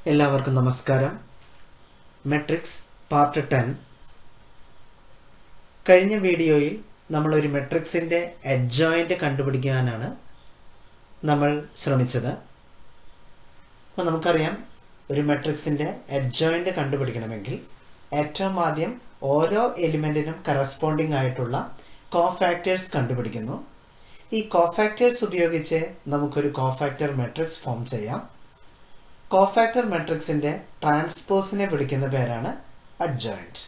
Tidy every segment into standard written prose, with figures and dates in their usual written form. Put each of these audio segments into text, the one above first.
എല്ലാവർക്കും നമസ്കാരം. Matrix part 10. കഴിഞ്ഞ വീഡിയോയിൽ നമ്മളൊരു മെട്രിക്സിൻ്റെ അഡ്ജോയിൻ്റ് കണ്ടുപിടിക്കാനാണ് നമ്മൾ ശ്രമിച്ചത്. അപ്പോൾ നമുക്കറിയാം, ഒരു മെട്രിക്സിൻ്റെ അഡ്ജോയിൻ്റ് കണ്ടുപിടിക്കണമെങ്കിൽ ഏറ്റവും ആദ്യം ഓരോ എലിമെൻറ്റിനും കറസ്പോണ്ടിങ് ആയിട്ടുള്ള കോഫാക്ടേഴ്സ് കണ്ടുപിടിക്കുന്നു. ഈ കോഫാക്ടേഴ്സ് ഉപയോഗിച്ച് നമുക്കൊരു കോഫാക്ടർ മെട്രിക്സ് ഫോം ചെയ്യാം. കോഫാക്ടർ മെട്രിക്സിൻ്റെ ട്രാൻസ്പോസിനെ വിളിക്കുന്ന പേരാണ് അഡ്ജോയിൻ്റ്.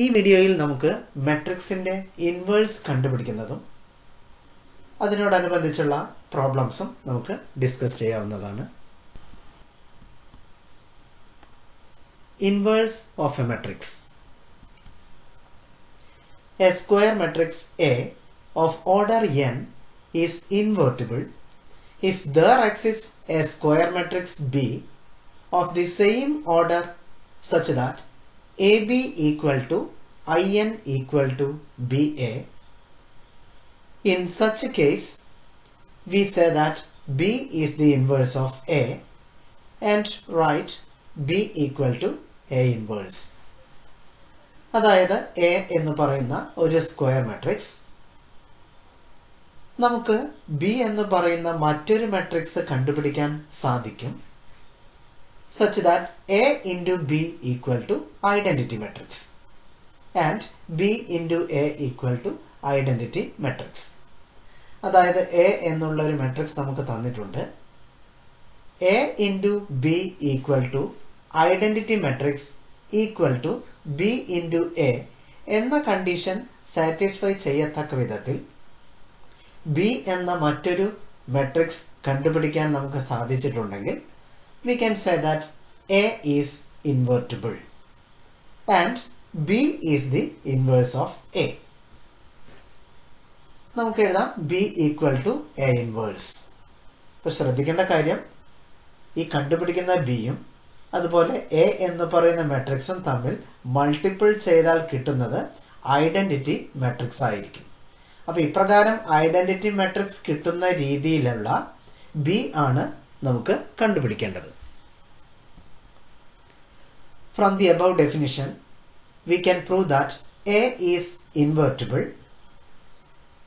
ഈ വീഡിയോയിൽ നമുക്ക് മെട്രിക്സിൻ്റെ ഇൻവേഴ്സ് കണ്ടുപിടിക്കുന്നതും അതിനോടനുബന്ധിച്ചുള്ള പ്രോബ്ലംസും നമുക്ക് ഡിസ്കസ് ചെയ്യാവുന്നതാണ്. Inverse of a matrix. A square matrix A of order n is invertible if there exists a square matrix B of the same order such that AB equal to IN equal to BA. In such a case, we say that B is the inverse of A and write B equal to A inverse. അതായത് A എന്ന് പറയുന്ന ഒരു square matrix നമുക്ക് B എന്ന് പറയുന്ന മറ്റൊരു matrix കണ്ടുപിടിക്കാൻ സാധിക്കും, such that A into B equal to identity matrix and B into A equal to identity matrix. അതായത് എ എന്നുള്ള ഒരു മാട്രിക്സ് നമുക്ക് തന്നിട്ടുണ്ട്. A into B equal to identity matrix equal to B into A എന്ന condition satisfy ചെയ്യത്തക്ക വിധത്തിൽ B എന്ന മറ്റൊരു matrix കണ്ടുപിടിക്കാൻ നമുക്ക് സാധിച്ചിട്ടുണ്ടെങ്കിൽ we can say that A is invertible and B is the inverse of A. നമുക്ക് എഴുതാം B equal to A inverse. ഇപ്പോൾ ശ്രദ്ധിക്കേണ്ട കാര്യം, ഈ കണ്ടുപിടിക്കുന്ന ബിയും അതുപോലെ എ എന്ന് പറയുന്ന മെട്രിക്സും തമ്മിൽ മൾട്ടിപ്പിൾ ചെയ്താൽ കിട്ടുന്നത് ഐഡൻറ്റിറ്റി മെട്രിക്സ് ആയിരിക്കും. അപ്പോൾ ഇപ്രകാരം ഐഡൻറ്റിറ്റി മെട്രിക്സ് കിട്ടുന്ന രീതിയിലുള്ള ബി ആണ് നമുക്ക് കണ്ടുപിടിക്കേണ്ടത്. From the above definition we can prove that A is invertible,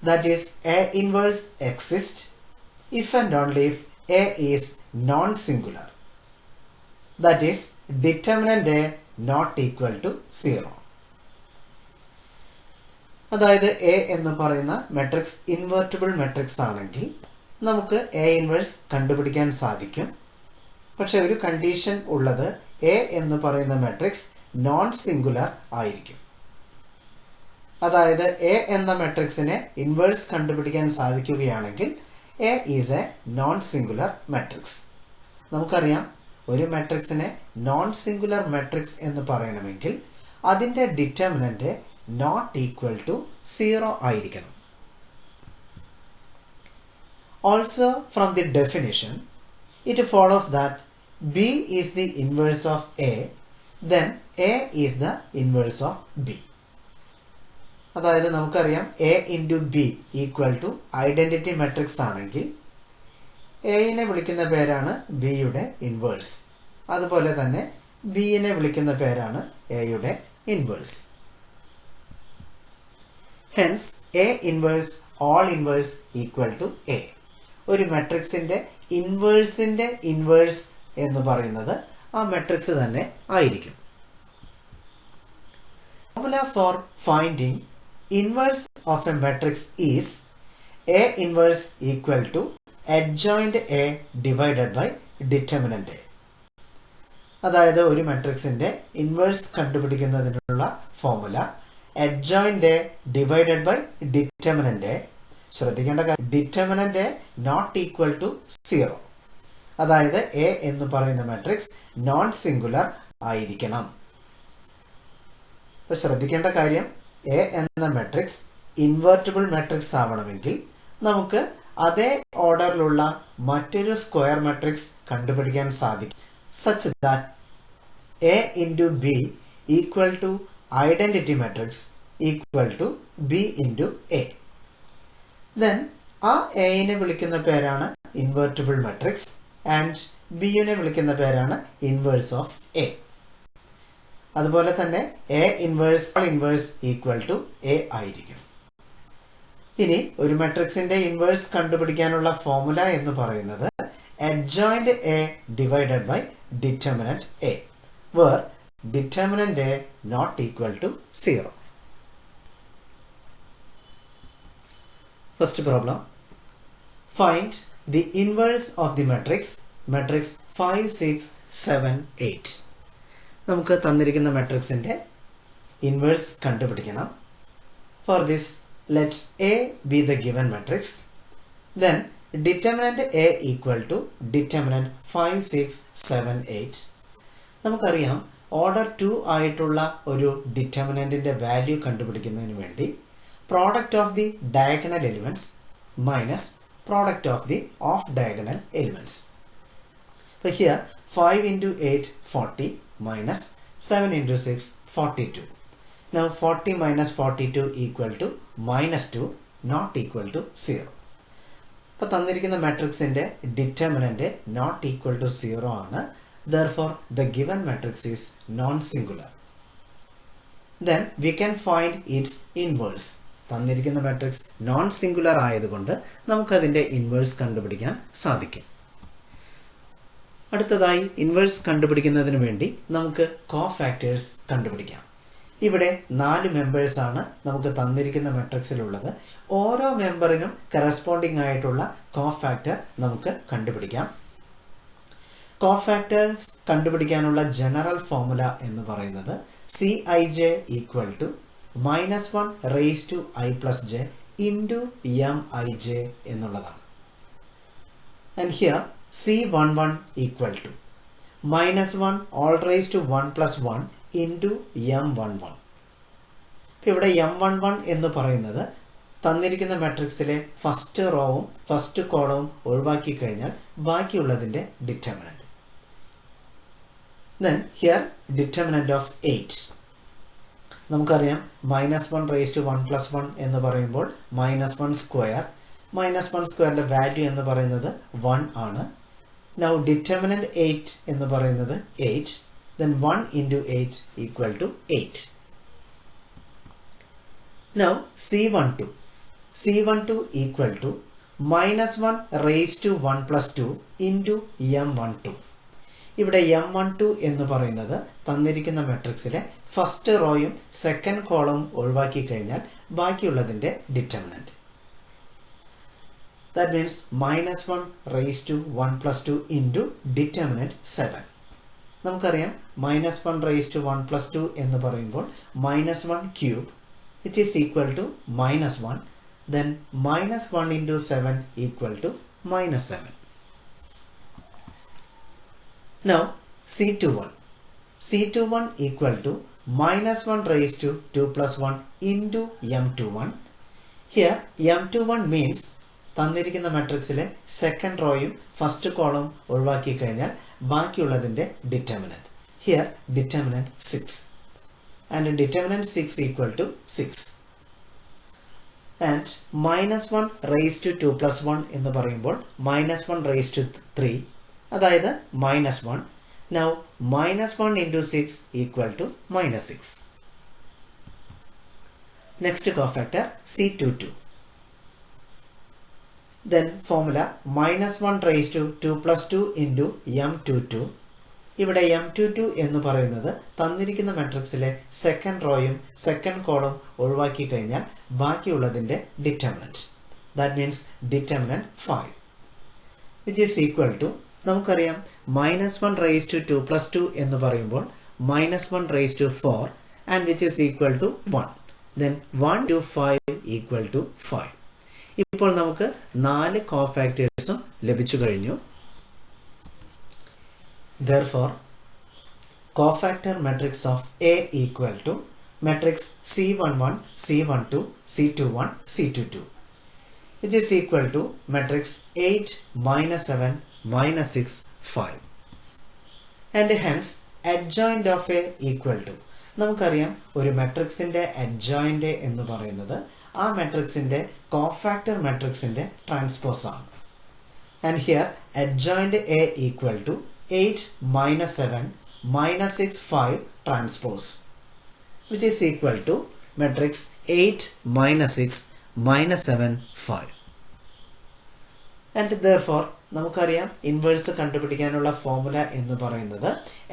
that is A inverse exists if and only if A is non-singular, that is determinant A not equal to 0. അതായത് A എന്ന് പറയുന്ന matrix invertible matrix ആണെങ്കിൽ നമുക്ക് A inverse കണ്ടുപിടിക്കാൻ സാധിക്കും. പക്ഷെ ഒരു condition ഉള്ളത്, എ എന്ന് പറയുന്ന മെട്രിക്സ് നോൺ സിംഗുലർ ആയിരിക്കും. അതായത് എ എന്ന മെട്രിക്സിനെ ഇൻവേഴ്സ് കണ്ടുപിടിക്കാൻ സാധിക്കുകയാണെങ്കിൽ A is a non singular matrix. നമുക്കറിയാം, ഒരു മെട്രിക്സിനെ നോൺ സിംഗുലർ മെട്രിക്സ് എന്ന് പറയണമെങ്കിൽ അതിൻ്റെ ഡിറ്റർമിനന്റ് നോട്ട് ഈക്വൽ ടു 0 ആയിരിക്കണം. Also from the definition it follows that B is the inverse of A, then A is the inverse of B. അതായത് നമുക്കറിയാം, A into B equal to identity matrix ആണെങ്കിൽ എയിനെ വിളിക്കുന്ന പേരാണ് ബിയുടെ inverse. അതുപോലെ തന്നെ ബിയിനെ വിളിക്കുന്ന പേരാണ് എയുടെ ഇൻവേഴ്സ്. Hence A inverse whole inverse equal to A. ഒരു മെട്രിക്സിൻ്റെ ഇൻവേഴ്സിൻ്റെ ഇൻവേഴ്സ് എന്ന് പറയുന്നത് ആ മെട്രിക്സ് തന്നെ ആയിരിക്കും. Formula for finding inverse of a matrix is A inverse equal to adjoint A divided by determinant A. അതായത് ഒരു മെട്രിക്സിന്റെ ഇൻവേഴ്സ് കണ്ടുപിടിക്കുന്നതിനുള്ള formula adjoint A divided by determinant A. ശ്രദ്ധിക്കേണ്ട കാര്യം, determinant A not equal to 0. അതായത് A എന്ന് പറയുന്ന matrix non singular ആയിരിക്കണം. ഇപ്പൊ ശ്രദ്ധിക്കേണ്ട കാര്യം, എ എന്ന മെട്രിക്സ് ഇൻവെർട്ടിബിൾ മെട്രിക്സ് ആവണമെങ്കിൽ നമുക്ക് അതേ ഓർഡറിലുള്ള മറ്റൊരു സ്ക്വയർ മെട്രിക്സ് കണ്ടുപിടിക്കാൻ സാധിക്കും, such that A into B equal to identity matrix equal to B into A. Then ആ എയിനെ വിളിക്കുന്ന പേരാണ് ഇൻവെർട്ടിബിൾ മെട്രിക്സ്. ആൻഡ് ബിയുനെ വിളിക്കുന്ന പേരാണ് ഇൻവേഴ്സ് ഓഫ് എ. അതുപോലെ തന്നെ A inverse equal to A ആയിരിക്കും. ഇനി ഒരു മെട്രിക്സിന്റെ ഇൻവേഴ്സ് കണ്ടുപിടിക്കാനുള്ള ഫോർമുല എന്ന് പറയുന്നത് adjoint A divided by determinant A, where determinant A not equal to 0. First problem. Find the inverse of the matrix 5, 6, 7, 8. നമുക്ക് തന്നിരിക്കുന്ന മെട്രിക്സിന്റെ ഇൻവേഴ്സ് കണ്ടുപിടിക്കണം. For this, let A be the given matrix. Then determinant A equal to determinant 5, 6, 7, 8. നമുക്കറിയാം order 2 ആയിട്ടുള്ള ഒരു ഡിറ്റർമിനന്റിന്റെ value കണ്ടുപിടിക്കുന്നതിന് വേണ്ടി product of the diagonal elements minus product of the off diagonal elements. So here 5 into 8 40 minus 7 into 6 42. Now 40 minus 42 equal to minus 2 not equal to 0. അപ്പോൾ തന്നിരിക്കുന്ന മാട്രിക്സിന്റെ determinant not equal to 0 ആണ്. Therefore the given matrix is non-singular. Then we can find its inverse. തന്നിരിക്കുന്ന matrix non singular ആയതുകൊണ്ട് നമുക്കതിന്റെ inverse കണ്ടുപിടിക്കാൻ സാധിക്കും. അടുത്തതായി inverse കണ്ടുപിടിക്കുന്നതിന് വേണ്ടി നമുക്ക് കോഫാക്ടേഴ്സ് കണ്ടുപിടിക്കാം. ഇവിടെ 4 മെമ്പേഴ്സ് ആണ് നമുക്ക് തന്നിരിക്കുന്ന മെട്രിക്സിലുള്ളത്. ഓരോ മെമ്പറിനും കറസ്പോണ്ടിങ് ആയിട്ടുള്ള കോഫാക്ടർ നമുക്ക് കണ്ടുപിടിക്കാം. കോഫാക്ടേഴ്സ് കണ്ടുപിടിക്കാനുള്ള ജനറൽ ഫോർമുല എന്ന് പറയുന്നത് Cij equal to -1 raise to i plus j into Mij എന്നുള്ളതാണ്. And here C11 equal to -1 whole raise to 1 plus 1 into M11. ഇവിടെ M11 എന്ന് പറയുന്നത് തന്നിരിക്കുന്ന മാട്രിക്സിലെ ഫസ്റ്റ് റോവും ഫസ്റ്റ് കോളവും ഒഴിവാക്കി കഴിഞ്ഞാൽ ബാക്കിയുള്ളതിൻ്റെ determinant. Then here determinant of 8. നമുക്കറിയാം -1 റേസ് ടു 1 പ്ലസ് 1 എന്ന് പറയുമ്പോൾ -1 സ്ക്വയർ. -1 സ്ക്വയറിൻ്റെ വാല്യൂ എന്ന് പറയുന്നത് 1 ആണ്. Now determinant 8 എന്ന് പറയുന്നത് 8. Then 1 into 8 equal to 8. Now C12 equal to -1 raised to 1 plus 2 into M12. ഇവിടെ M12 എന്ന് പറയുന്നത് തന്നിരിക്കുന്ന മാട്രിക്സിലെ ഫസ്റ്റ് റോയും സെക്കൻഡ് കോളവും ഒഴിവാക്കി കഴിഞ്ഞാൽ ബാക്കിയുള്ളതിൻ്റെ determinant. That means -1 raised to 1 plus 2 into determinant 7. നമുക്കറിയാം -1 raised to 1 plus 2 എന്ന് പറയുമ്പോൾ -1 cube which is equal to -1. Then -1 into 7 equal to -7. Now C21 equal to -1 raised to 2 plus 1 into M21. Here M21 means തന്നിരിക്കുന്ന മാട്രിക്സിലെ second റോയും first കോളവും ഒഴിവാക്കി കഴിഞ്ഞാൽ ബാക്കിയുള്ളതിൻ്റെ determinant. Here determinant 6 and determinant 6 equal to 6. And -1 raise to 2 plus 1 എന്ന് പറയുമ്പോൾ -1 raise to 3, അതായത് -1. Now -1 into 6 equal to -6. Next cofactor C22. Then formula -1 raised to 2 plus 2 into M22. ഇവിടെ M22 എന്ന് പറയുന്നത് തന്നിരിക്കുന്ന മാട്രിക്സിലെ സെക്കൻഡ് റോയും സെക്കൻഡ് കോളും ഒഴിവാക്കി കഴിഞ്ഞാൽ ബാക്കിയുള്ളതിൻ്റെ determinant. That means determinant 5 which is equal to നമുക്കറിയാം -1 raised to 2 plus 2 എന്ന് പറയുമ്പോൾ -1 raised to 4 and which is equal to 1. Then 1 to 5 equal to 5. ഇപ്പോൾ നമുക്ക് 4 കോഫാക്ടേഴ്സും ലഭിച്ചു കഴിഞ്ഞു. Therefore cofactor matrix of A equal to matrix C11, C12, C21, C22 which is equal to matrix 8, -7, -6, 5. And hence adjoint of A equal to നമുക്കറിയാം ഒരു മാട്രിക്സിൻ്റെ adjoint എന്ന് പറയുന്നത് ആ മാട്രിക്സിൻ്റെ cofactor മാട്രിക്സിൻ്റെ transpose ആണ്. And here adjoint A equal to 8 minus 7 minus 6 5 transpose, which is equal to matrix 8 minus 6 minus 7 5. And therefore നമുക്കറിയാം inverse കണ്ടുപിടിക്കാനുള്ള formula എന്ന് പറയുന്നത്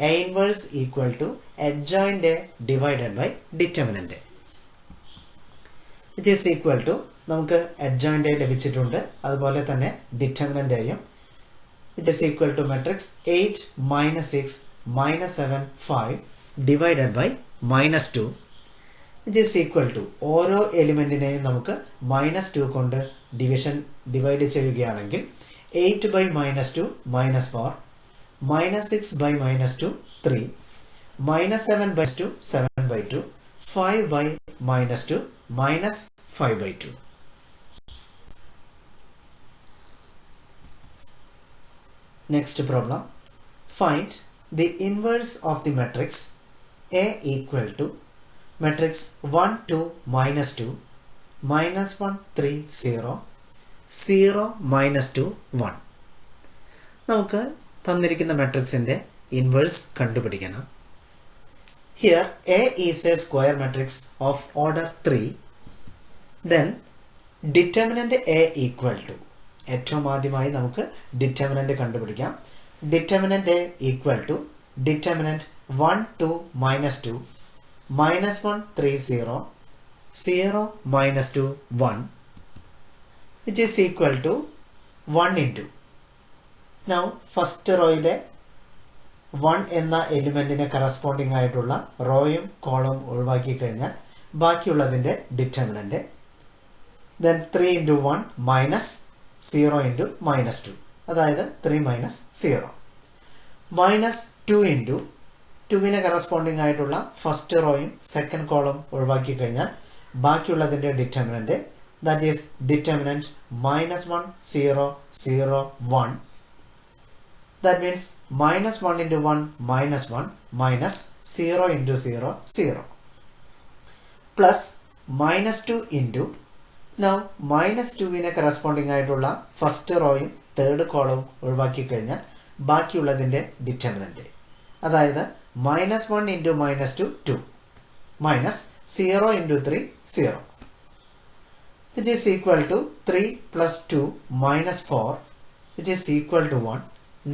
A inverse equal to adjoint A divided by determinant A, which is equal to നമുക്ക് adjoint A ലഭിച്ചിട്ടുണ്ട്, അതുപോലെ തന്നെ determinant Aയും, which is equal to matrix 8 minus 6 minus 7 5 divided by minus 2, which is equal to ഓരോ എലിമെൻറ്റിനെയും നമുക്ക് -2 കൊണ്ട് divide ചെയ്യുകയാണെങ്കിൽ 8 by minus 2 minus 4, minus 6 by minus 2 3, minus 7 by 2 7 by 2, 5 by minus 2 minus 5 by 2. Next problem, find the inverse of the matrix A equal to matrix 1 2 minus 2 minus 1 3 0 0 minus 2 1. നമുക്ക് തന്നിരിക്കുന്ന മാട്രിക്സിന്റെ inverse കണ്ടുപിടിക്കണം. Here A is a square matrix of order 3. Then determinant A equal to, ഏറ്റവും ആദ്യമായി നമുക്ക് determinant കണ്ടുപിടിക്കാം. Determinant A equal to determinant 1 2 minus 2 minus 1 3 0 0 minus 2 1, which is equal to 1 into. Now first റോയിലെ 1 എന്ന എലിമെന്റിന് corresponding ആയിട്ടുള്ള റോയും കോളവും ഒഴിവാക്കി കഴിഞ്ഞാൽ ബാക്കിയുള്ളതിൻ്റെ determinant. Then 3 into 1 minus 0 into minus 2, അതായത് 3 minus 0. Minus 2 into 2വിന് കറസ്പോണ്ടിങ് ആയിട്ടുള്ള ഫസ്റ്റ് റോയും സെക്കൻഡ് കോളം ഒഴിവാക്കി കഴിഞ്ഞാൽ ബാക്കിയുള്ളതിൻ്റെ determinant, that is determinant minus 1 0 0 1. That means minus 1 into 1 minus 1 minus 0 into 0 0 plus minus 2 into, now minus 2വിനെ corresponding ആയിട്ടുള്ള first റോയും third കോളവും ഒഴിവാക്കി കഴിഞ്ഞാൽ ബാക്കിയുള്ളതിൻ്റെ determinant, അതായത് minus 1 into minus 2 2 minus 0 into 3 0, which is equal to 3 plus 2 minus 4, which is equal to 1,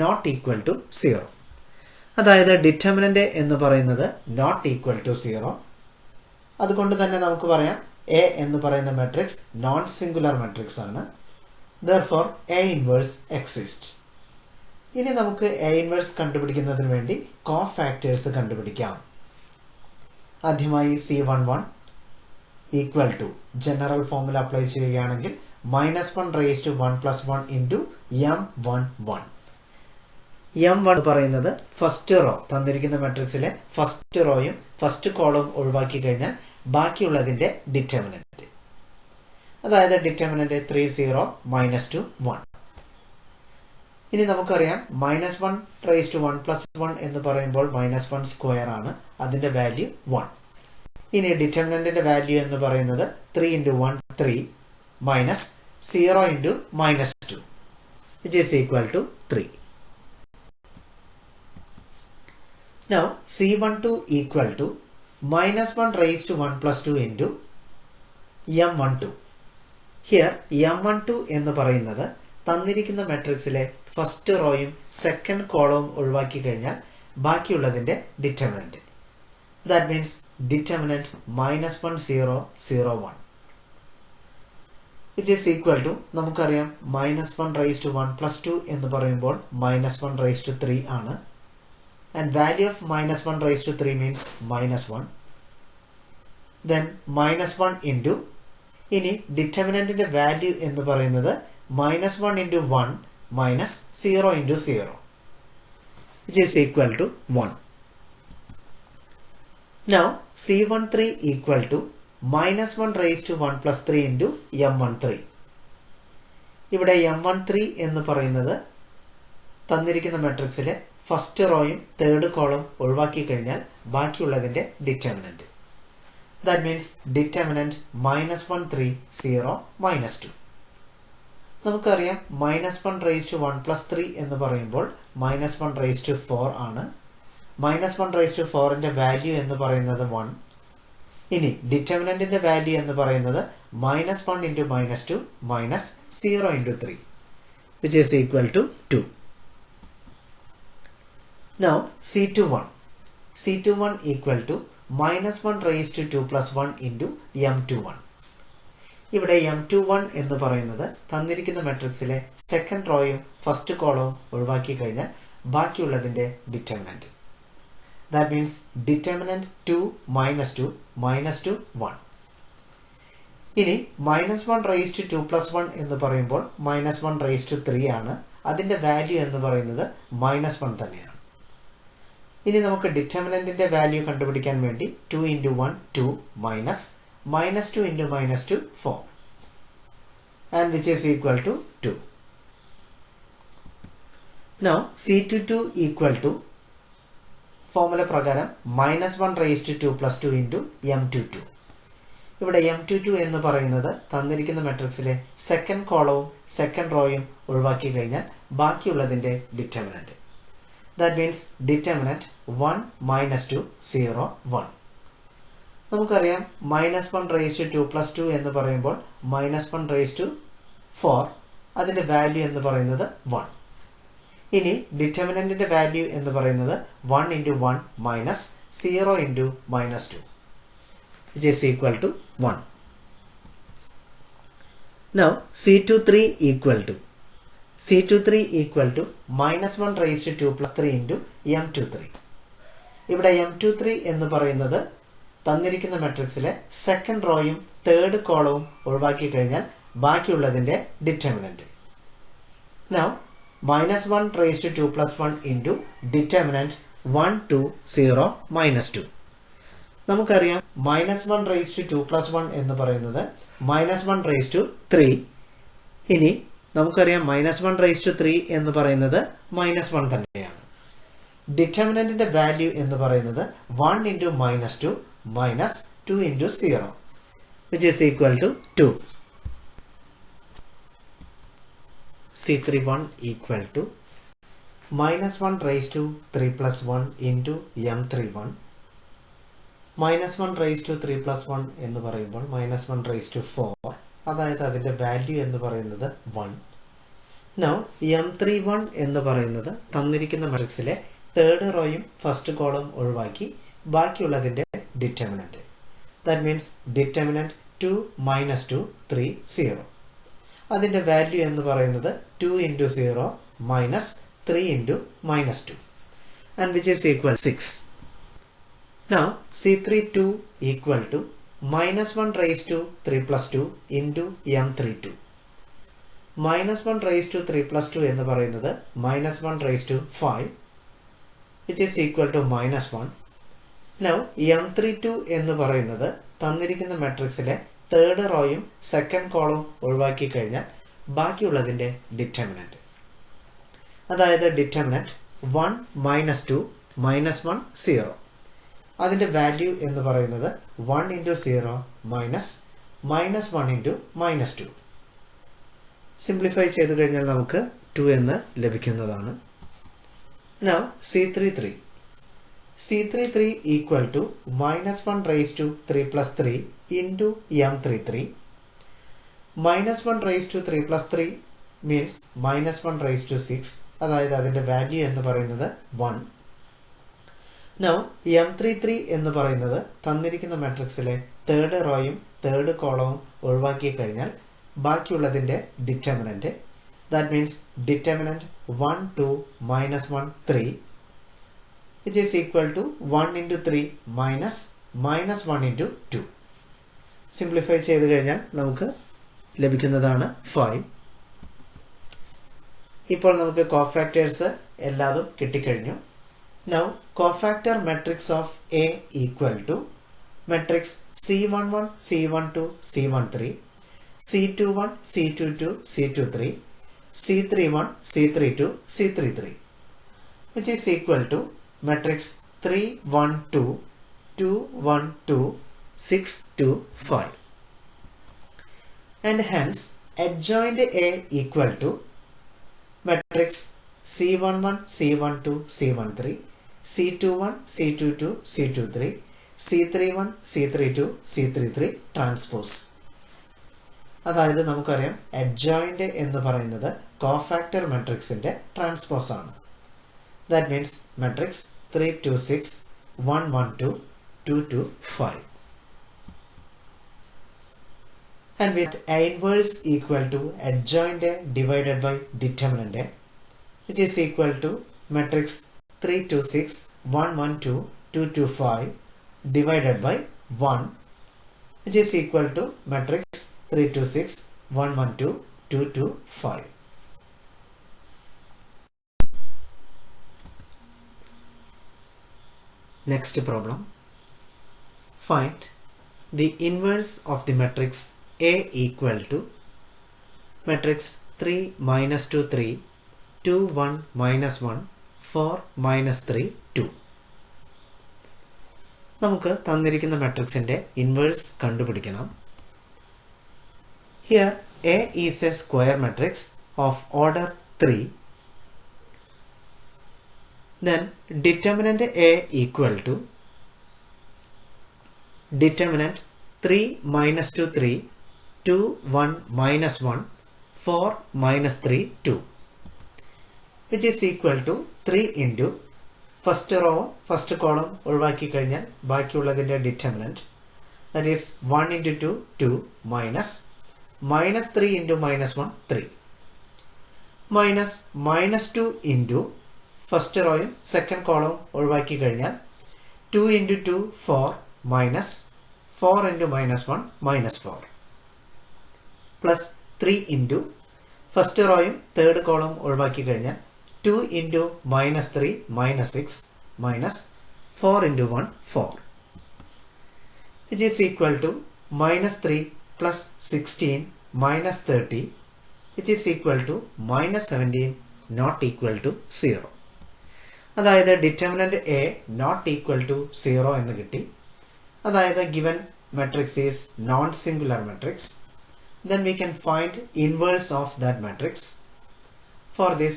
not equal to 0. അതായത് determinant എന്ന് പറയുന്നത് not equal to 0. അതുകൊണ്ട് തന്നെ നമുക്ക് പറയാം എ എന്ന് പറയുന്ന മാട്രിക്സ് നോൺ സിംഗുലർ മാട്രിക്സ് ആണ്. Therefore A inverse exists. ഇനി നമുക്ക് A inverse കണ്ടുപിടിക്കുന്നതിന് വേണ്ടി കോഫാക്ടേഴ്സ് കണ്ടുപിടിക്കാം. ആദ്യമായി C11 equal to general formula apply ചെയ്യുകയാണെങ്കിൽ -1 raised to 1 plus 1 into M11. M1 പറയുന്നത് ഫസ്റ്റ് റോ, തന്നിരിക്കുന്ന മാട്രിക്സിലെ ഫസ്റ്റ് റോയും ഫസ്റ്റ് കോളവും ഒഴിവാക്കി കഴിഞ്ഞാൽ ബാക്കിയുള്ളതിൻ്റെ ഡിറ്റർമിനന്റ്, അതായത് ഡിറ്റർമിനന്റ് 3 0 minus 2 1. ഇനി നമുക്കറിയാം -1 raised to 1 plus 1 എന്ന് പറയുമ്പോൾ -1 സ്ക്വയർ ആണ്, അതിൻ്റെ വാല്യൂ 1. ഇനി ഡിറ്റർമിനന്റിന്റെ വാല്യൂ എന്ന് പറയുന്നത് 3 into 1 3 minus 0 into minus 2, which is equal to 3. Now C12 equal to -1 raised to 1 plus 2 into M12. Here M12 എന്ന് പറയുന്നത് തന്നിരിക്കുന്ന മാട്രിക്സിലെ ഫസ്റ്റ് റോയും സെക്കൻഡ് കോളവും ഒഴിവാക്കി കഴിഞ്ഞാൽ ബാക്കിയുള്ളതിൻ്റെ determinant. That means determinant -1 0 0 1, which is equal to, നമുക്കറിയാം -1 raised to 1 plus 2 എന്ന് പറയുമ്പോൾ -1 raised to 3 ആണ്, and value of -1 raised to 3 means -1. Then -1 into, ഇനി ഡിറ്റർമിനന്റിന്റെ വാല്യൂ എന്ന് പറയുന്നത് -1 into 1 minus 0 into 0, which is equal to 1. Now C13 equal to -1 raised to 1 plus 3 into M13. ഇവിടെ M13 എന്ന് പറയുന്നത് തന്നിരിക്കുന്ന മാട്രിക്സിലെ ഫസ്റ്റ് റോയും തേർഡ് കോളം ഒഴിവാക്കി കഴിഞ്ഞാൽ ബാക്കിയുള്ളതിൻ്റെ ഡിറ്റർമിനന്റ്. That means determinant -1 3 0 -2. നമുക്കറിയാം -1 × 1 + 3 എന്ന് പറയുമ്പോൾ -1 ⁴ ആണ്. -1 ⁴ വാല്യൂ എന്ന് പറയുന്നത് 1. ഇനി ഡിറ്റർമിനന്റിന്റെ വാല്യൂ എന്ന് പറയുന്നത് -1 × -2 -0 × 3 which is equal to 2. Now C21 equal to -1 ⁴ + 1 into M21. ഇവിടെ M21 എന്ന് പറയുന്നത് തന്നിരിക്കുന്ന മെട്രിക്സിലെ സെക്കൻഡ് റോയും ഫസ്റ്റ് കോളവും ഒഴിവാക്കി കഴിഞ്ഞാൽ ബാക്കിയുള്ളതിന്റെ ഡിറ്റർമിനന്റ്. That means determinant 2 -2 -2 1. ഇനി -1 ⁴ + 1 എന്ന് പറയുമ്പോൾ -1 ⁵ ആണ്. അതിന്റെ വാല്യൂ എന്ന് പറയുന്നത് -1 തന്നെയാണ്. ഇനി നമുക്ക് ഡിറ്റർമിനന്റിന്റെ വാല്യൂ കണ്ടുപിടിക്കാൻ വേണ്ടി 2 × 1 2 -2 × -2 4 and which is equal to 2. Now C22 equal to formula പ്രകാരം -1 ⁵ 2 + 2 into M22. ഇവിടെ M22 എന്ന് പറയുന്നത് തന്നിരിക്കുന്ന മെട്രിക്സിലെ സെക്കൻഡ് കോളവും സെക്കൻഡ് റോയും ഒഴിവാക്കി കഴിഞ്ഞാൽ ബാക്കിയുള്ളതിന്റെ ഡിറ്റർമിനന്റ്. That means determinant 1 -2 0 1. നമുക്കറിയാം -1 ⁵ 2 + 2 എന്ന് പറയുമ്പോൾ -1 ⁴ അതിന്റെ വാല്യൂ എന്ന് പറയുന്നത് 1. ഇനി ഡിറ്റർമിനന്റിന്റെ വാല്യൂ എന്ന് പറയുന്നത് 1 × 1 -0 × -2 which is equal to 1. Now C23 equal to -1 ⁵ 2 + 3 into M23. ഇവിടെ M23 എന്ന് പറയുന്നത് തന്നിരിക്കുന്ന മെട്രിക്സിലെ സെക്കൻഡ് റോയും തേർഡ് കോളവും ഒഴിവാക്കി കഴിഞ്ഞാൽ ബാക്കിയുള്ളതിന്റെ ഡിറ്റർമിനന്റ്. Now -1 ⁵ 2 + 1 into determinant 1 2 0 -2. നമുക്കറിയാം -1 ⁵ 2 + 1 എന്ന് പറയുന്നത് -1 ⁵ 3. ഇനി നമുക്കറിയാം -1 ⁵ 3 എന്ന് പറയുന്നത് -1 തന്നെയാണ്. ഡിറ്റർമിനന്റിന്റെ വാല്യൂ എന്ന് പറയുന്നത് 1 × -2 -2 × 0 which is equal to 2. C31 equal to -1 ⁵ 3 + 1 into M31. -1 ⁵ 3 + 1 എന്ന് പറയുമ്പോൾ -1 ⁴ അതായത് അതിന്റെ വാല്യൂ എന്ന് പറയുന്നത് 1. Now M31 എന്ന് പറയുന്നത് തന്നിരിക്കുന്ന മെട്രിക്സിലെ തേർഡ് റോയും ഫസ്റ്റ് കോളവും ഒഴിവാക്കി ബാക്കിയുള്ളതിന്റെ ഡിറ്റർമിനന്റ്. That means determinant 2 -2 3 0. അതിന്റെ വാല്യൂ എന്ന് പറയുന്നത് 2 × 0 -3 × -2 and which is equal to 6. Now C32 equal to -1 ⁵ 3 + 2 into M32. -1 ⁵ 3 + 2 എന്ന് പറയുന്നത് -1 ⁵ 5 which is equal to -1. Now M32 എന്ന് പറയുന്നത് തന്നിരിക്കുന്ന മെട്രിക്സിലെ തേർഡ് റോയും സെക്കൻഡ് കോളവും ഒഴിവാക്കി കഴിഞ്ഞാൽ ബാക്കിയുള്ളതിന്റെ ഡിറ്റർമിനന്റ്. അതായത് ഡിറ്റർമിനന്റ് 1 -2 -1 0. അതിന്റെ വാല്യൂ എന്ന് പറയുന്നത് 1 × 0 -1 × -2. സിംപ്ലിഫൈ ചെയ്തു കഴിഞ്ഞാൽ നമുക്ക് 2 എന്ന് ലഭിക്കുന്നതാണ്. Now C33 equal to -1 ⁵ 3 + 3 into M33. -1 ⁵ 3 + 3 means -1 ⁵ 6. അതായത് അതിന്റെ വാല്യൂ എന്ന് പറയുന്നത് 1. Now M33 എന്ന് പറയുന്നത് തന്നിരിക്കുന്ന മെട്രിക്സിലെ തേർഡ് റോയും തേർഡ് കോളവും ഒഴിവാക്കി കഴിഞ്ഞാൽ ബാക്കിയുള്ളതിന്റെ determinant. That means determinant 1 2 -1 3 which is equal to 1 × 3 -1 × 2. Simplify ചെയ്ത് കഴിഞ്ഞാൽ നമുക്ക് ലഭിക്കുന്നതാണ് 5. ഇപ്പോൾ നമുക്ക് കോഫാക്ടേഴ്സ് എല്ലാതും കിട്ടിക്കഴിഞ്ഞു. Now cofactor matrix of A equal to matrix C11 C12 C13 C21 C22 C23 C31 C32 C33 which is equal to matrix 3 1 2 2 1 2 6 2 5. And hence adjoint A equal to matrix C11, C12, C13, C21, C22, C23, C31, C32, C33 transpose. അതായത് നമുക്കറിയാം adjoint എന്ന് പറയുന്നത് cofactor മെട്രിക്സിൻ്റെ transpose ആണ്. That means matrix 3 2 6 1 1 2 2 2 5. And with A inverse equal to adjoint A divided by determinant A, which is equal to matrix 3 2 6 1 1 2 2 2 5 divided by 1, which is equal to matrix 3 2 6 1 1 2 2 2 5. Next problem. Find the inverse of the matrix A equal to matrix 3 minus 2 3 2 1 minus 1 4 minus 3 2. നമുക്ക് തന്നിരിക്കുന്ന മാട്രിക്സിന്റെ inverse കണ്ടുപിടിക്കണം. Here A is a square matrix of order 3. Then determinant A equal to determinant 3 minus 2 3 2 1 minus 1 4 minus 3 2, which is equal to 3 into first row first column ഒഴിവാക്കി കഴിഞ്ഞാൽ ബാക്കിയുള്ളതിൻ്റെ determinant, that is 1 into 2 2 minus 3 into minus 1 3 minus minus 2 into first row second column ഒഴിവാക്കി കഴിഞ്ഞാൽ 2 into 2 4 minus 4 into minus 1 minus 4 plus 3 into first row third column ഒഴിവാക്കി കഴിഞ്ഞാൽ 2 into minus 3 minus 6 minus 4 into 1 4, which is equal to minus 3 plus 16 minus 30, which is equal to minus 17 not equal to 0. അതായത് determinant A not equal to 0 എന്ന് കിട്ടി. അതായത് given matrix is non-singular matrix, then we can find inverse of that matrix. For this,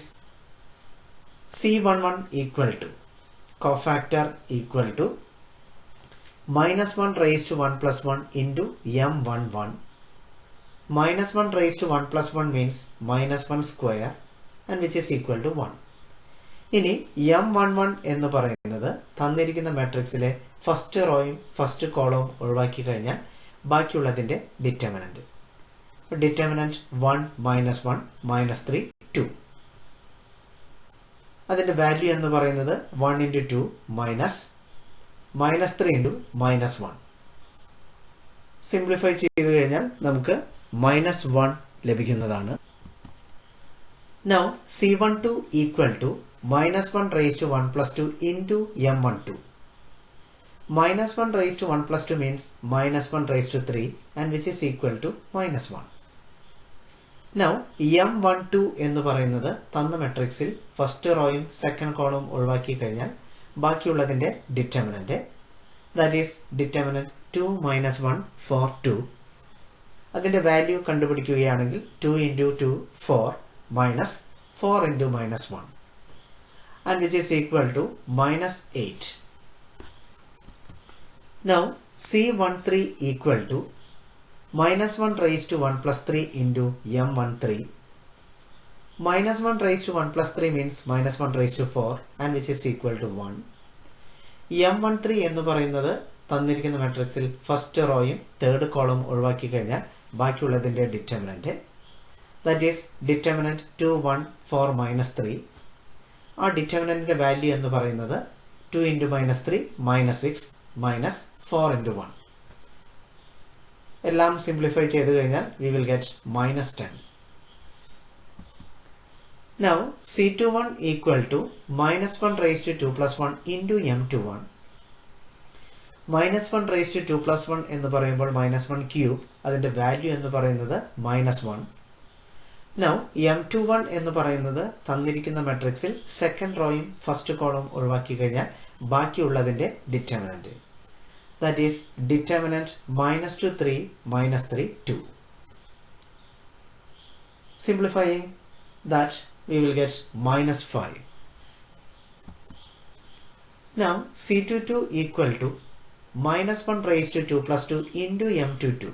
C11 equal to cofactor equal to minus 1 raised to 1 plus 1 into M11. Minus 1 raised to 1 plus 1 means minus 1 square, and which is equal to 1. ഇനി M11 എന്ന് പറയുന്നത് തന്നിരിക്കുന്ന മാട്രിക്സിലെ first റോയും first കോളവും ഒഴിവാക്കി കഴിഞ്ഞാൽ ബാക്കിയുള്ളതിൻ്റെ determinant. Determinant 1 minus 1 minus 3 2. അതിൻ്റെ value എന്ന് പറയുന്നത് 1 into 2 minus 3 into minus 1. Simplify ചെയ്ത് കഴിഞ്ഞാൽ നമുക്ക് -1 ലഭിക്കുന്നതാണ്. Now C12 equal to minus 1 raised to 1 plus 2 into M12. Minus 1 raised to 1 plus 2 means minus 1 raised to 3, and which is equal to minus 1. Now M12 എന്ന് പറയുന്നത് തന്ന മെട്രിക്സിൽ first റോയും second കോളവും ഒഴിവാക്കി കഴിഞ്ഞാൽ ബാക്കിയുള്ളതിൻ്റെ determinant, that is determinant 2 minus 1 4 2. അതിൻ്റെ value കണ്ടുപിടിക്കുകയാണെങ്കിൽ 2 into 2 4 minus 4 into minus 1, and which is equal to minus 8. Now C13 equal to minus 1 raised to 1 plus 3 into M13. Minus 1 raised to 1 plus 3 means minus 1 raised to 4, and which is equal to 1. M13 എന്ന് പറയുന്നത് തന്നിരിക്കുന്ന മാട്രിക്സിൽ first റോയും third column ഒഴിവാക്കി കഴിഞ്ഞാൽ ബാക്കിയുള്ളതിൻ്റെ determinant, that is determinant 2 1 4 minus 3. ആ ഡിറ്റർമിനൻറ്റിൻ്റെ value എന്ന് പറയുന്നത് 2 into minus 3 minus 6 minus 4 into 1. എല്ലാം സിംപ്ലിഫൈ ചെയ്ത് കഴിഞ്ഞാൽ we will get minus 10. Now C21 equal to minus 1 raised to 2 plus 1 into M21. Minus 1 raised to 2 plus 1 എന്ന് പറയുമ്പോൾ minus 1 cube, അതിൻ്റെ value എന്ന് പറയുന്നത് minus 1. Now M21 എന്ന് പറയുന്നത് തന്നിരിക്കുന്ന മാട്രിക്സിൽ സെക്കൻഡ് റോയും ഫസ്റ്റ് കോളവും ഒഴിവാക്കി കഴിഞ്ഞാൽ ബാക്കിയുള്ളതിൻ്റെ determinant, that is determinant -2 3 -3 2. Simplifying that, we will get minus 5. Now C22 equal to minus 1 raised to 2 plus 2 into M22.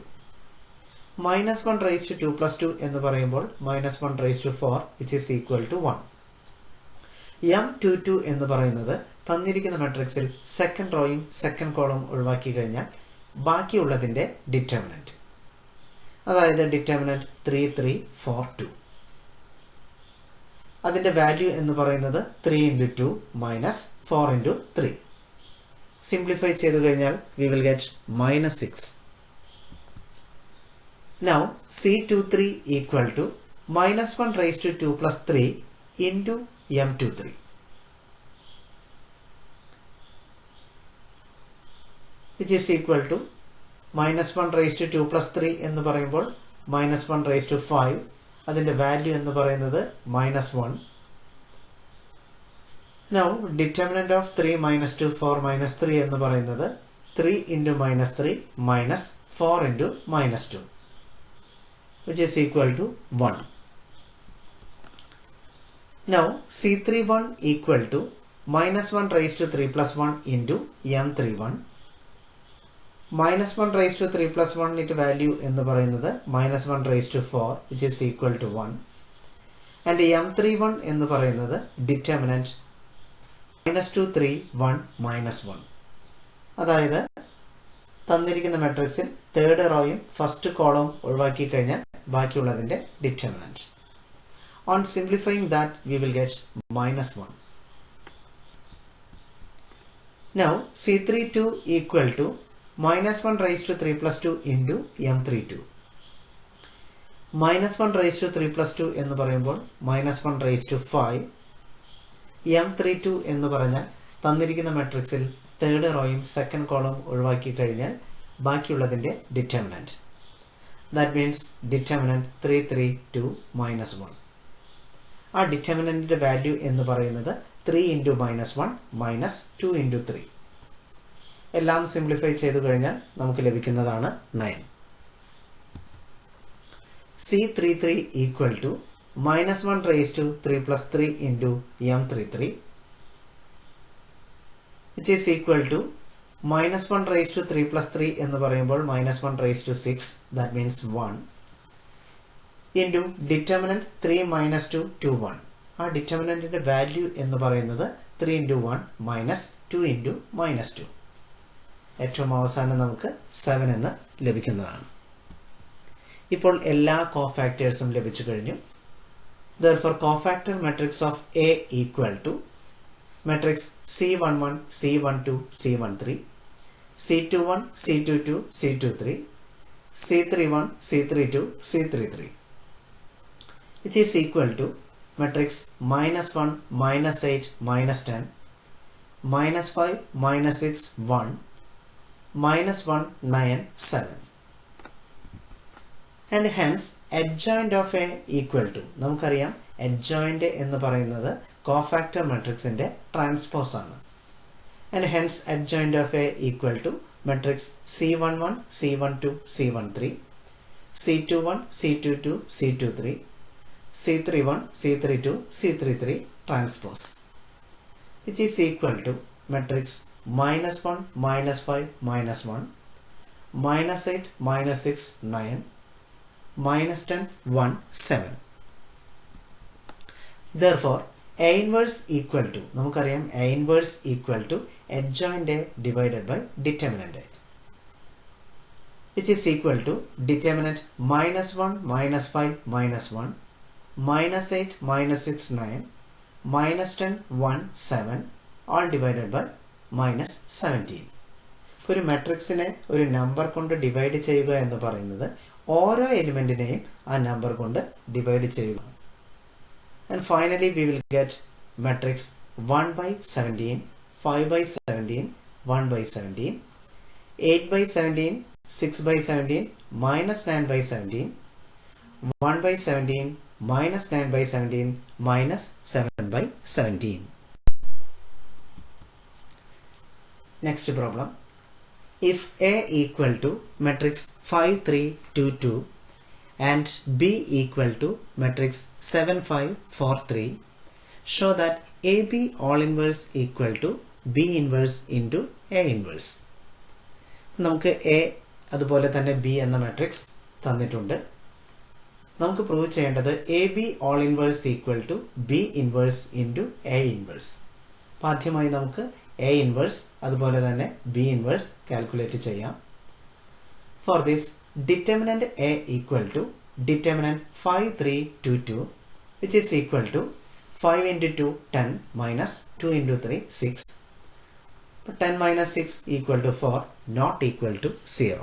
Minus 1 raised to 2 plus 2 എന്ന് പറയുമ്പോൾ minus 1 raised to 4 which is equal to 1. M22 എന്ന് പറയുന്നത് തന്നിരിക്കുന്ന മാട്രിക്സിൽ second റോയും second കോളവും ഒഴിവാക്കി കഴിഞ്ഞാൽ ബാക്കിയുള്ളതിൻ്റെ ഡിറ്റർമിനൻറ്റ്, അതായത് ഡിറ്റർമിനൻറ്റ് 3 3 4 2. അതിൻ്റെ വാല്യൂ എന്ന് പറയുന്നത് 3 into 2 minus 4 into 3. സിംപ്ലിഫൈ ചെയ്തു കഴിഞ്ഞാൽ we will get minus 6. Now C23 equal to minus 1 raised to 2 plus 3 into M23. Which is equal to minus 1 raised to 2 plus 3 എന്ന് പറയുമ്പോൾ minus 1 raised to 5. അതിൻ്റെ value എന്ന് പറയുന്നത് minus 1. Now determinant of 3 minus 2 4 minus 3 എന്ന് പറയുന്നത് 3 into minus 3 minus 4 into minus 2. Which is equal to 1. Now C31 equal to minus 1 raised to 3 plus 1 into M31. Minus 1 raised to 3 plus 1 its value എന്ന് പറയുന്നത് minus 1 raised to 4 which is equal to 1. And M31 എന്ന് പറയുന്നത് determinant minus 2 3 1 minus 1. അതായത് തന്നിരിക്കുന്ന മാട്രിക്സിൽ third റോയും first കോളവും ഒഴിവാക്കി കഴിഞ്ഞാൽ ബാക്കിയുള്ളതിൻ്റെ determinant. On simplifying that, we will get minus 1. Now C32 equal to minus 1 raised to 3 plus 2 into M32. Minus 1 raised to 3 plus 2 എന്ന് പറയുമ്പോൾ minus 1 raised to 5. M32 എന്ന് പറഞ്ഞാൽ തന്നിരിക്കുന്ന മാട്രിക്സിൽ തേർഡ് റോയും സെക്കൻഡ് കോളവും ഒഴിവാക്കി കഴിഞ്ഞാൽ ബാക്കിയുള്ളതിൻ്റെ determinant. That means determinant 3 3 2 minus 1. ആ ഡിറ്റർമിനൻറ്റിൻ്റെ വാല്യൂ എന്ന് പറയുന്നത് 3 into minus 1 minus 2 into 3. എല്ലാം സിംപ്ലിഫൈ ചെയ്തു കഴിഞ്ഞാൽ നമുക്ക് ലഭിക്കുന്നതാണ് 9. C33 equal to minus 1 raised to 3 plus 3 into M33, which is equal to minus 1 raised to 3 plus 3 എന്ന് പറയുമ്പോൾ minus 1 raised to 6, that means 1, into determinant 3 minus 2 2 1. ആ ഡിറ്റർമിനൻറ്റിൻ്റെ വാല്യൂ എന്ന് പറയുന്നത് 3 into 1 minus 2 into minus 2. ഏറ്റവും അവസാനം നമുക്ക് 7 എന്ന് ലഭിക്കുന്നതാണ്. ഇപ്പോൾ എല്ലാ കോഫാക്ടേഴ്സും ലഭിച്ചു കഴിഞ്ഞു. Therefore cofactor matrix of A equal to matrix C11 C12 C13 C21 C22 C23 C31 C32 C33, which is equal to matrix minus 1 minus 8 minus 10 minus 5 minus 6 1 minus 1 9 7. And hence adjoint of A equal to, നമുക്കറിയാം adjoint എന്ന് പറയുന്നത് cofactor matrixന്റെ transpose ആണ്. And hence adjoint of A equal to matrix C11 C12 C13 C21 C22 C23 C31 C32 C33 transpose, which is equal to matrix minus 1 minus 5 minus 1 minus 8 minus 6 9 minus 10 1 7. Therefore A inverse equal to, നമുക്കറിയാം A inverse equal to adjoint A divided by determinant A, which is equal to determinant minus 1 minus 5 minus 1 minus 8 minus 6 9 minus 10 1 7 all divided by minus 17. ഒരു മാട്രിക്സിനെ ഒരു number കൊണ്ട് divide ചെയ്യുക എന്ന് പറയുന്നത് ഓരോ എലിമെൻറ്റിനെയും ആ number കൊണ്ട് ഡിവൈഡ് ചെയ്യുക. And finally we will get matrix 1 by 17, 5 by 17, 1 by 17, 8 by 17, 6 by 17, minus 9 by 17, 1 by 17, minus 9 by 17, minus 7 by 17. Next problem. If A equal to matrix 5 3 2 2 and B equal to matrix 7, 5, 4, 3, show that AB all inverse equal to B inverse into A inverse. നമുക്ക് A അതുപോലെ തന്നെ B എന്ന matrix തന്നിട്ടുണ്ട്. നമുക്ക് prove ചെയ്യേണ്ടത് AB all inverse equal to B inverse into A inverse. ആദ്യമായി നമുക്ക് A inverse അതുപോലെ തന്നെ B inverse കാൽക്കുലേറ്റ് ചെയ്യാം. For this, determinant A equal to determinant 5, 3, 2, 2, which is equal to 5 into 2, 10 minus 2 into 3, 6. But 10 minus 6 equal to 4, not equal to 0.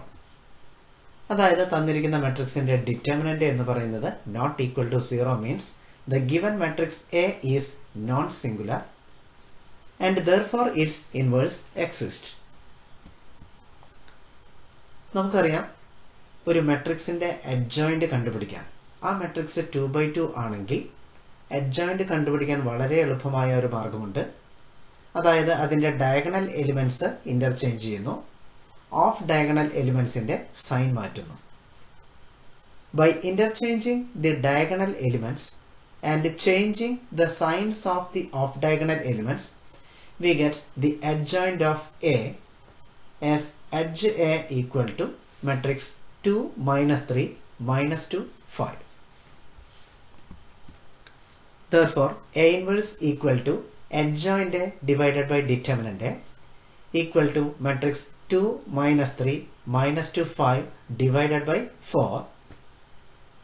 അതായത് തന്നിരിക്കുന്ന മാട്രിക്സിന്റെ determinant എന്ന് പറയുന്നത് not equal to 0 means the given matrix A is non singular and therefore its inverse exist. നമുക്കറിയാം ഒരു മാട്രിക്സിന്റെ adjoint കണ്ടുപിടിക്കാൻ ആ മാട്രിക്സ് 2/2 ആണെങ്കിൽ അഡ്ജോയിന്റ് കണ്ടുപിടിക്കാൻ വളരെ എളുപ്പമായ ഒരു മാർഗമുണ്ട്. അതായത് അതിൻ്റെ ഡയഗണൽ എലിമെൻറ്റ്സ് ഇൻ്റർചേഞ്ച് ചെയ്യുന്നു, ഓഫ് ഡയഗണൽ എലിമെൻറ്റ്സിൻ്റെ സൈൻ മാറ്റുന്നു. By interchanging the diagonal elements and changing the signs of the off diagonal elements we get the adjoint of A as edge A equal to matrix 2 minus 3 minus 2 5. Therefore A inverse equal to adjoint A divided by determinant A equal to matrix 2 minus 3 minus 2 5 divided by 4,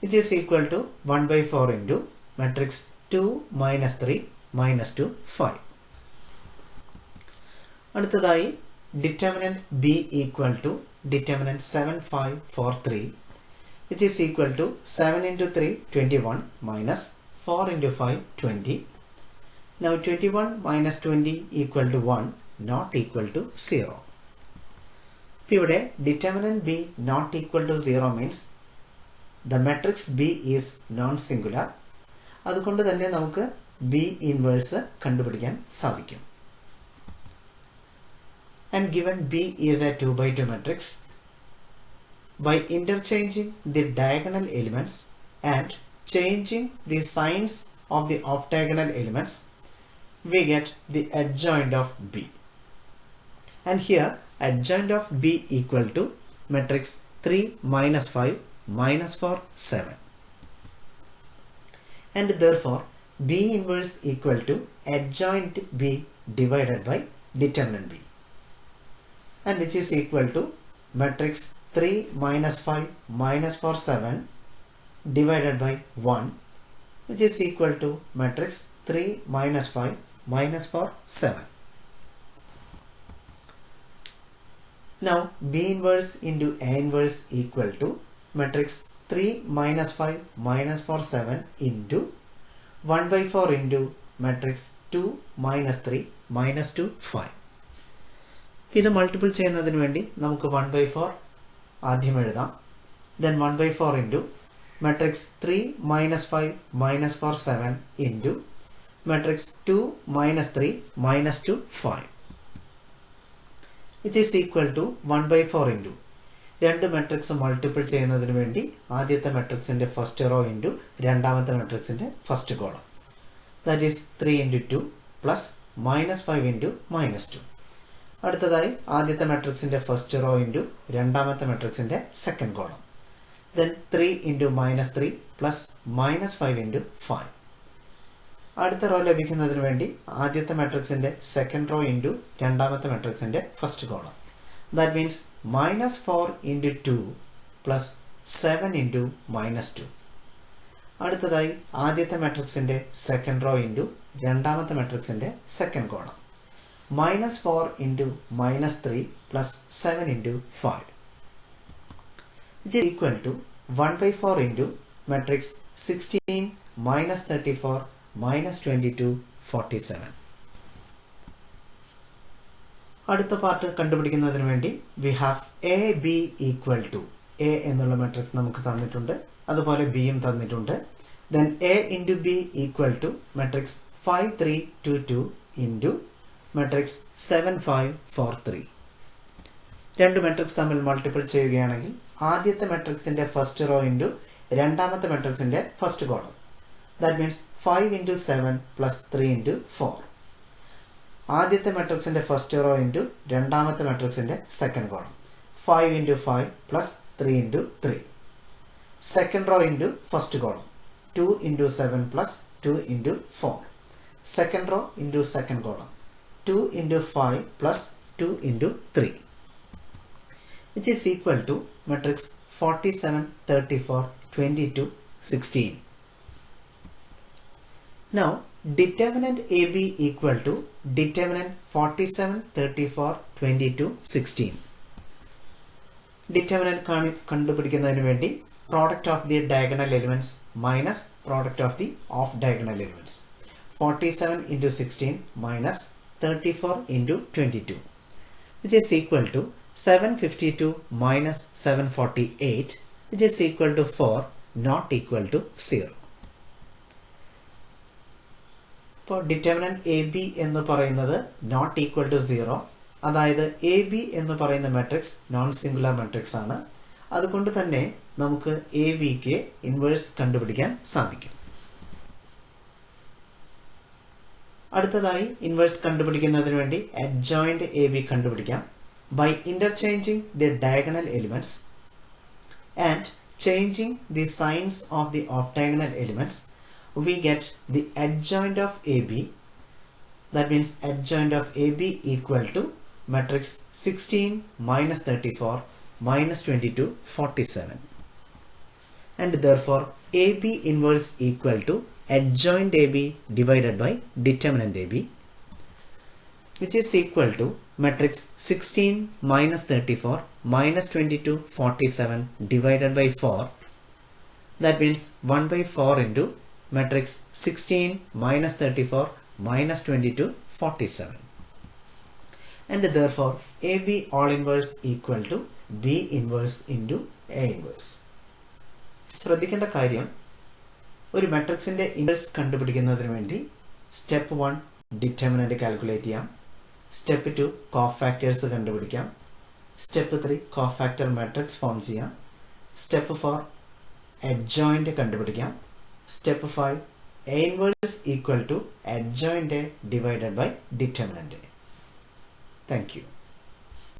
which is equal to 1 by 4 into matrix 2 minus 3 minus 2 5. അടുത്തതായി determinant B equal to determinant 7, 5, 4, 3, which is equal to 7 into 3, 21 minus 4 into 5, 20. Now 21 minus 20 equal to 1, not equal to 0. ഇവിടെ determinant B not equal to 0 means the matrix B is non-singular. അതുകൊണ്ട് തന്നെ നമുക്ക് B inverse കണ്ടുപിടിക്കാൻ സാധിക്കും. And given B is a 2/2 matrix, by interchanging the diagonal elements and changing the signs of the off diagonal elements, we get the adjoint of B. And here adjoint of B equal to matrix 3 minus 5 minus 4 7. And therefore B inverse equal to adjoint B divided by determinant B, and which is equal to matrix 3 minus 5 minus 4 7 divided by 1, which is equal to matrix 3 minus 5 minus 4 7. Now B inverse into A inverse equal to matrix 3 minus 5 minus 4 7 into 1 by 4 into matrix 2 minus 3 minus 2 5. ഇത് multiple ചെയ്യുന്നതിന് വേണ്ടി നമുക്ക് 1/4 ആദ്യം എഴുതാം. Then 1/4 into matrix 3 minus 5 minus 4 7 into matrix 2 minus 3 minus 2 5, which is equal to 1/4 into രണ്ട് matrix multiple ചെയ്യുന്നതിന് വേണ്ടി ആദ്യത്തെ മാട്രിക്സിൻ്റെ ഫസ്റ്റ് റോ ഇൻറ്റു രണ്ടാമത്തെ മാട്രിക്സിൻ്റെ first column, that is 3 into 2 plus -5 into -2. അടുത്തതായി ആദ്യത്തെ മാട്രിക്സിൻ്റെ ഫസ്റ്റ് റോ ഇൻറ്റു രണ്ടാമത്തെ മാട്രിക്സിൻ്റെ സെക്കൻഡ് കോളം, ദെൻ 3 into -3 പ്ലസ് -5 into 5. അടുത്ത റോ ലഭിക്കുന്നതിന് വേണ്ടി ആദ്യത്തെ മാട്രിക്സിൻ്റെ സെക്കൻഡ് റോ ഇൻറ്റു രണ്ടാമത്തെ മാട്രിക്സിൻ്റെ first column, that means -4 into 2 plus 7 into -2. അടുത്തതായി ആദ്യത്തെ മാട്രിക്സിൻ്റെ സെക്കൻഡ് റോ ഇൻറ്റു രണ്ടാമത്തെ മാട്രിക്സിൻ്റെ second column, -4 into -3 plus 7 into 5, which is equal to 1/4 into matrix 16 minus 34 minus 22 47. അടുത്ത പാർട്ട് കണ്ടുപിടിക്കുന്നതിന് വേണ്ടി we have AB equal to A എന്നുള്ള matrix നമുക്ക് തന്നിട്ടുണ്ട്, അതുപോലെ ബിയും തന്നിട്ടുണ്ട്. then A into B equal to matrix 5 3 2 2 into matrix 7 5 4 3. രണ്ട് മാട്രിക്സ് തമ്മിൽ മൾട്ടിപ്പിൾ ചെയ്യുകയാണെങ്കിൽ ആദ്യത്തെ മാട്രിക്സിൻ്റെ ഫസ്റ്റ് റോ ഇൻറ്റു രണ്ടാമത്തെ മെട്രിക്സിൻ്റെ first column. That means 5 into 7 plus 3 into 4. ആദ്യത്തെ മെട്രിക്സിൻ്റെ ഫസ്റ്റ് റോ ഇൻറ്റു രണ്ടാമത്തെ മെട്രിക്സിൻ്റെ second column. 5 into 5 plus 3 into 3. Second row into first column. 2 into 7 plus 2 into 4. Second row into second column. 2 into 5 plus 2 into 3. which is equal to matrix 47, 34, 22, 16. Now determinant AB equal to determinant 47, 34, 22, 16. Determinant കണ്ടുപിടിക്കുന്നതിന് വേണ്ടി product of the diagonal elements minus product of the off diagonal elements. 47 into 16 minus 34 into 22, which is equal to 752 minus 748, which is equal to 4, not equal to 0. ഇപ്പോൾ determinant A B എന്ന് പറയുന്നത് not equal to 0, അതായത് A B എന്ന് പറയുന്ന matrix non singular matrix ആണ്. അതുകൊണ്ട് തന്നെ നമുക്ക് എ ബിക്ക് ഇൻവേഴ്സ് കണ്ടുപിടിക്കാൻ സാധിക്കും. അടുത്തതായി ഇൻവേഴ്സ് കണ്ടുപിടിക്കുന്നതിന് വേണ്ടി അഡ്ജോയിന്റ് എ ബി കണ്ടുപിടിക്കാം. By interchanging the diagonal elements and changing the signs of the off-diagonal elements, we get the adjoint of AB. That means adjoint of AB equal to matrix 16 minus 34 minus 22, 47. And therefore AB inverse equal to adjoint AB divided by determinant AB, which is equal to matrix 16 minus 34 minus 22, 47 divided by 4. That means 1 by 4 into matrix 16 minus 34 minus 22, 47. And therefore AB all inverse equal to B inverse into A inverse. ശ്രദ്ധിക്കേണ്ട കാര്യം, ഒരു മാട്രിക്സിൻ്റെ inverse കണ്ടുപിടിക്കുന്നതിന് വേണ്ടി step 1 determinant calculate ചെയ്യാം. Step 2 cofactors കണ്ടുപിടിക്കാം. Step 3 cofactor matrix form ചെയ്യാം. Step 4 adjoint കണ്ടുപിടിക്കാം. Step 5 A inverse equal to adjoint divided by determinant. Thank U.